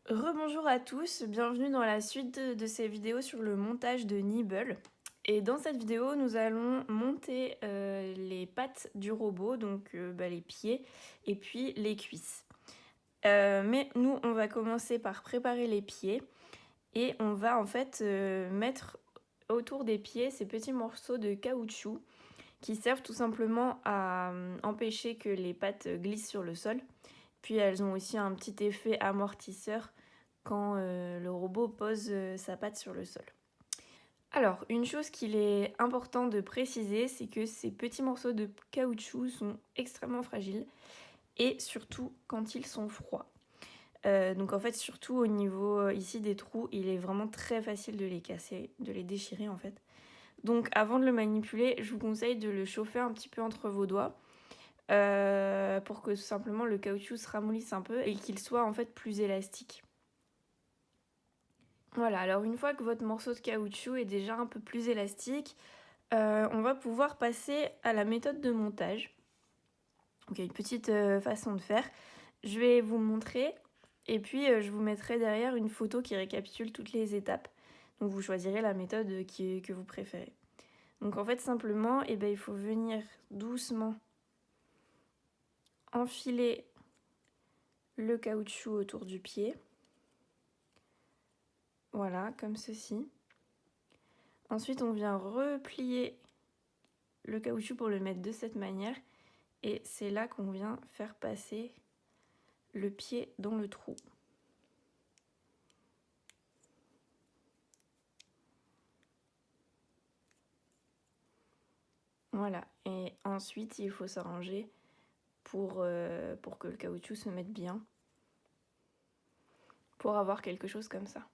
Rebonjour à tous, bienvenue dans la suite de ces vidéos sur le montage de Nibble. Et dans cette vidéo, nous allons monter les pattes du robot, donc les pieds et puis les cuisses. Mais nous, on va commencer par préparer les pieds et on va en fait mettre autour des pieds ces petits morceaux de caoutchouc qui servent tout simplement à empêcher que les pattes glissent sur le sol. Puis elles ont aussi un petit effet amortisseur quand le robot pose sa patte sur le sol. Alors, une chose qu'il est important de préciser, c'est que ces petits morceaux de caoutchouc sont extrêmement fragiles et surtout quand ils sont froids. Donc en fait, surtout au niveau ici des trous, il est vraiment très facile de les casser, de les déchirer en fait. Donc avant de le manipuler, je vous conseille de le chauffer un petit peu entre vos doigts pour que tout simplement le caoutchouc se ramollisse un peu et qu'il soit en fait plus élastique. Voilà, alors une fois que votre morceau de caoutchouc est déjà un peu plus élastique, on va pouvoir passer à la méthode de montage. Donc il y a une petite façon de faire. Je vais vous montrer et puis je vous mettrai derrière une photo qui récapitule toutes les étapes. Donc vous choisirez la méthode que vous préférez. Donc en fait simplement, il faut venir doucement enfiler le caoutchouc autour du pied. Voilà, comme ceci. Ensuite, on vient replier le caoutchouc pour le mettre de cette manière. Et c'est là qu'on vient faire passer le pied dans le trou. Voilà. Et ensuite, il faut s'arranger pour que le caoutchouc se mette bien. Pour avoir quelque chose comme ça.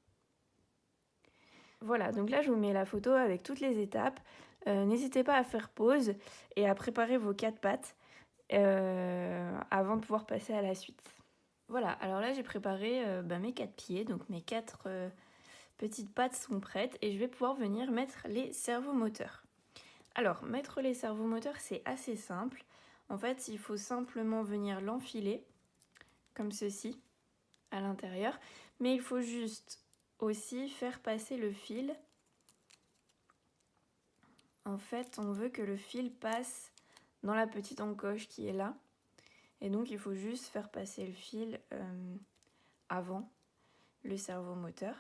Voilà, donc là je vous mets la photo avec toutes les étapes. N'hésitez pas à faire pause et à préparer vos 4 pattes avant de pouvoir passer à la suite. Voilà, alors là j'ai préparé mes 4 pieds, donc mes 4 petites pattes sont prêtes et je vais pouvoir venir mettre les servomoteurs. Alors, mettre les servomoteurs c'est assez simple. En fait, il faut simplement venir l'enfiler, comme ceci, à l'intérieur. Mais il faut juste aussi faire passer le fil. En fait, on veut que le fil passe dans la petite encoche qui est là. Et donc, il faut juste faire passer le fil avant le servomoteur.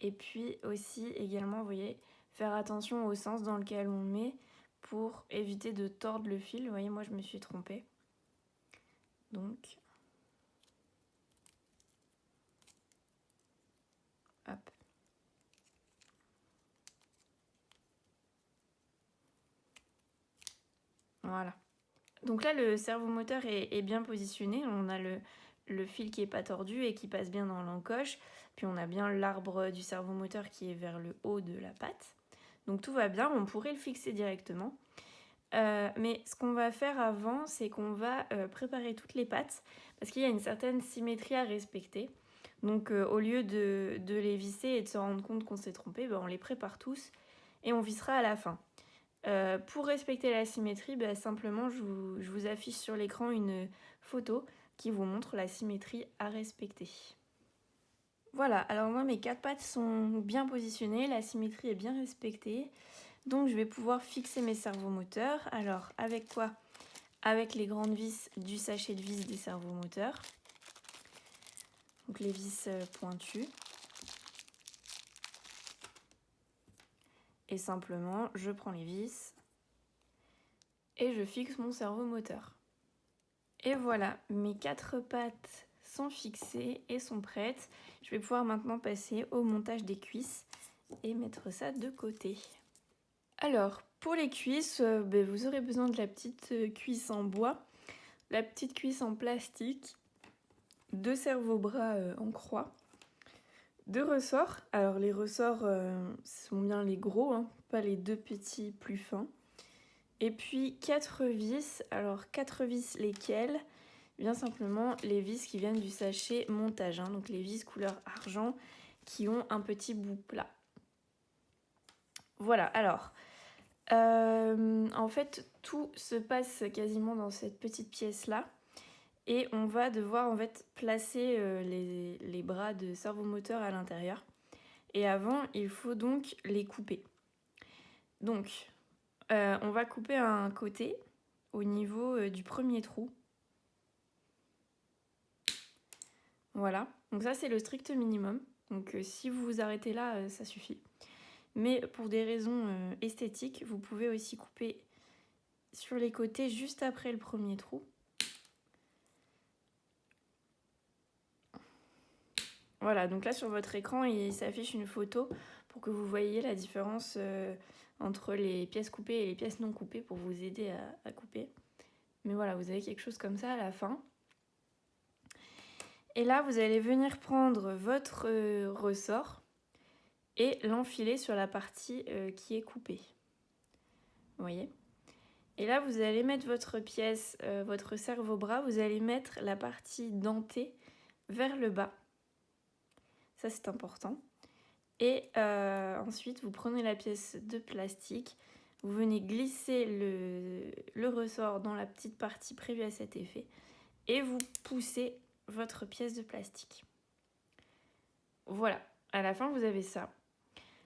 Et puis aussi, également, vous voyez, faire attention au sens dans lequel on met pour éviter de tordre le fil. Vous voyez, moi, je me suis trompée. Donc, hop. Voilà. Donc là, le servomoteur est bien positionné. On a le fil qui n'est pas tordu et qui passe bien dans l'encoche. Puis on a bien l'arbre du servomoteur qui est vers le haut de la patte. Donc tout va bien, on pourrait le fixer directement. Mais ce qu'on va faire avant, c'est qu'on va préparer toutes les pattes parce qu'il y a une certaine symétrie à respecter. Donc au lieu de les visser et de se rendre compte qu'on s'est trompé, on les prépare tous et on vissera à la fin. Pour respecter la symétrie, simplement je vous affiche sur l'écran une photo qui vous montre la symétrie à respecter. Voilà, alors moi mes 4 pattes sont bien positionnées, la symétrie est bien respectée. Donc je vais pouvoir fixer mes servomoteurs. Alors avec quoi? Avec les grandes vis du sachet de vis des servomoteurs. Donc les vis pointues. Et simplement je prends les vis et je fixe mon servomoteur. Et voilà, mes 4 pattes sont fixées et sont prêtes. Je vais pouvoir maintenant passer au montage des cuisses et mettre ça de côté. Alors, pour les cuisses, vous aurez besoin de la petite cuisse en bois, la petite cuisse en plastique, 2 servobras en croix, 2 ressorts. Alors les ressorts sont bien les gros, hein, pas les 2 petits plus fins. Et puis 4 vis. Alors 4 vis lesquelles? Bien simplement les vis qui viennent du sachet montage, hein, donc les vis couleur argent qui ont un petit bout plat. Voilà, alors en fait tout se passe quasiment dans cette petite pièce là Et on va devoir en fait placer les bras de servomoteur à l'intérieur. Et avant, il faut donc les couper. Donc, on va couper un côté au niveau du premier trou. Voilà, donc ça c'est le strict minimum. Donc si vous vous arrêtez là, ça suffit. Mais pour des raisons esthétiques, vous pouvez aussi couper sur les côtés juste après le premier trou. Voilà, donc là sur votre écran, il s'affiche une photo pour que vous voyez la différence entre les pièces coupées et les pièces non coupées pour vous aider à couper. Mais voilà, vous avez quelque chose comme ça à la fin. Et là, vous allez venir prendre votre ressort et l'enfiler sur la partie qui est coupée. Vous voyez ? Et là, vous allez mettre votre pièce, votre servo-bras, vous allez mettre la partie dentée vers le bas. Ça, c'est important. Et ensuite, vous prenez la pièce de plastique, vous venez glisser le ressort dans la petite partie prévue à cet effet et vous poussez votre pièce de plastique. Voilà, à la fin, vous avez ça.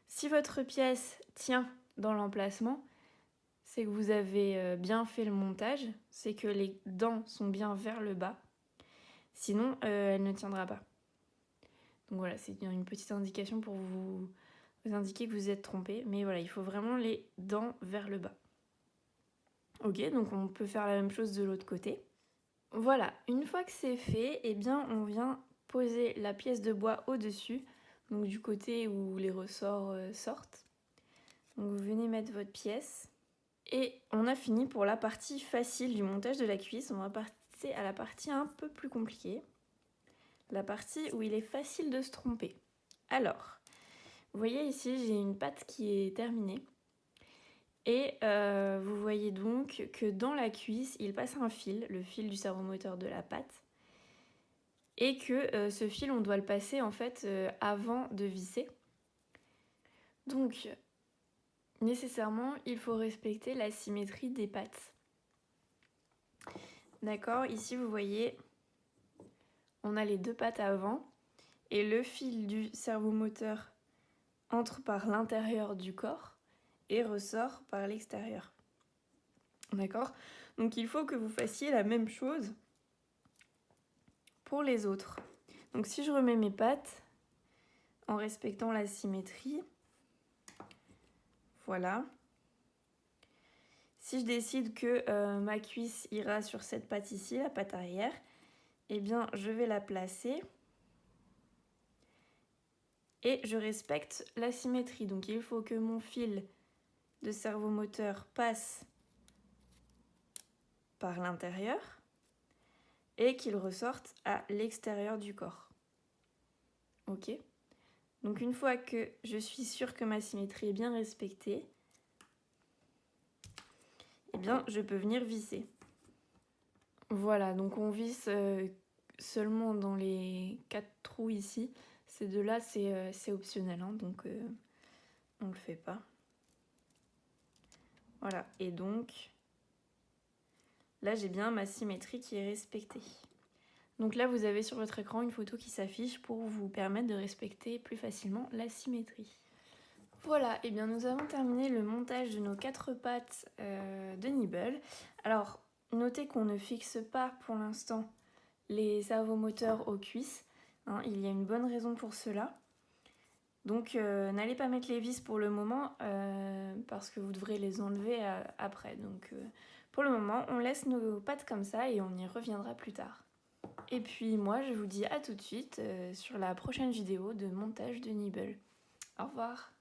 Si votre pièce tient dans l'emplacement, c'est que vous avez bien fait le montage, c'est que les dents sont bien vers le bas. Sinon, elle ne tiendra pas. Donc voilà, c'est une petite indication pour vous indiquer que vous êtes trompé. Mais voilà, il faut vraiment les dents vers le bas. Ok, donc on peut faire la même chose de l'autre côté. Voilà, une fois que c'est fait, eh bien on vient poser la pièce de bois au-dessus, donc du côté où les ressorts sortent. Donc vous venez mettre votre pièce. Et on a fini pour la partie facile du montage de la cuisse. On va passer à la partie un peu plus compliquée. La partie où il est facile de se tromper. Alors, vous voyez ici, j'ai une patte qui est terminée. Et vous voyez donc que dans la cuisse, il passe un fil, le fil du servomoteur de la patte. Et que ce fil, on doit le passer en fait avant de visser. Donc, nécessairement, il faut respecter la symétrie des pattes. D'accord, ici vous voyez, on a les deux pattes avant et le fil du servomoteur entre par l'intérieur du corps et ressort par l'extérieur. D'accord ? Donc il faut que vous fassiez la même chose pour les autres. Donc si je remets mes pattes en respectant la symétrie, voilà. Si je décide que ma cuisse ira sur cette patte ici, la patte arrière, eh bien je vais la placer et je respecte la symétrie. Donc il faut que mon fil de servomoteur passe par l'intérieur et qu'il ressorte à l'extérieur du corps. Ok ? Donc une fois que je suis sûre que ma symétrie est bien respectée, eh bien je peux venir visser. Voilà, donc on visse seulement dans les 4 trous ici. Ces deux-là, c'est optionnel, hein, donc on ne le fait pas. Voilà, et donc là j'ai bien ma symétrie qui est respectée. Donc là vous avez sur votre écran une photo qui s'affiche pour vous permettre de respecter plus facilement la symétrie. Voilà, et bien nous avons terminé le montage de nos 4 pattes de Nibble. Alors notez qu'on ne fixe pas pour l'instant les servomoteurs aux cuisses, hein, il y a une bonne raison pour cela. Donc n'allez pas mettre les vis pour le moment parce que vous devrez les enlever après. Donc pour le moment, on laisse nos pattes comme ça et on y reviendra plus tard. Et puis moi, je vous dis à tout de suite sur la prochaine vidéo de montage de Nibble. Au revoir.